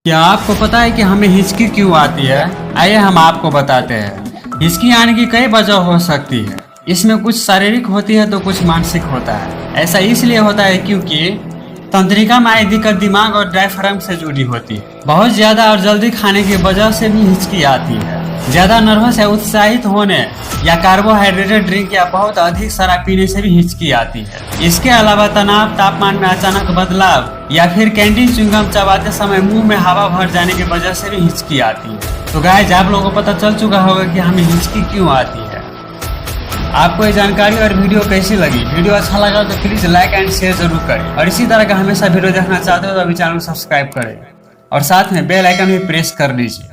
क्या आपको पता है कि हमें हिचकी क्यों आती है? आइए हम आपको बताते हैं। हिचकी आने की कई वजह हो सकती है। इसमें कुछ शारीरिक होती है तो कुछ मानसिक होता है। ऐसा इसलिए होता है क्योंकि तंत्रिका में आई दिक्कत दिमाग और डायफ्राम से जुड़ी होती है। बहुत ज्यादा और जल्दी खाने की वजह से भी हिचकी आती है। ज्यादा नर्वस या उत्साहित होने या कार्बोहाइड्रेटेड ड्रिंक या बहुत अधिक शराब पीने से भी हिचकी आती है। इसके अलावा तनाव, तापमान में अचानक बदलाव या फिर कैंटीन च्युइंगम चबाते समय मुंह में हवा भर जाने की वजह से भी हिचकी आती है। तो गाइस, आप लोगों को पता चल चुका होगा कि हमें हिचकी क्यों आती है। आपको ये जानकारी और वीडियो कैसी लगी? वीडियो अच्छा लगा तो प्लीज लाइक एंड शेयर जरूर करें और इसी तरह का हमेशा वीडियो देखना चाहते हो तो अभी चैनल को सब्सक्राइब करें और साथ में बेल आइकन भी प्रेस कर लीजिए।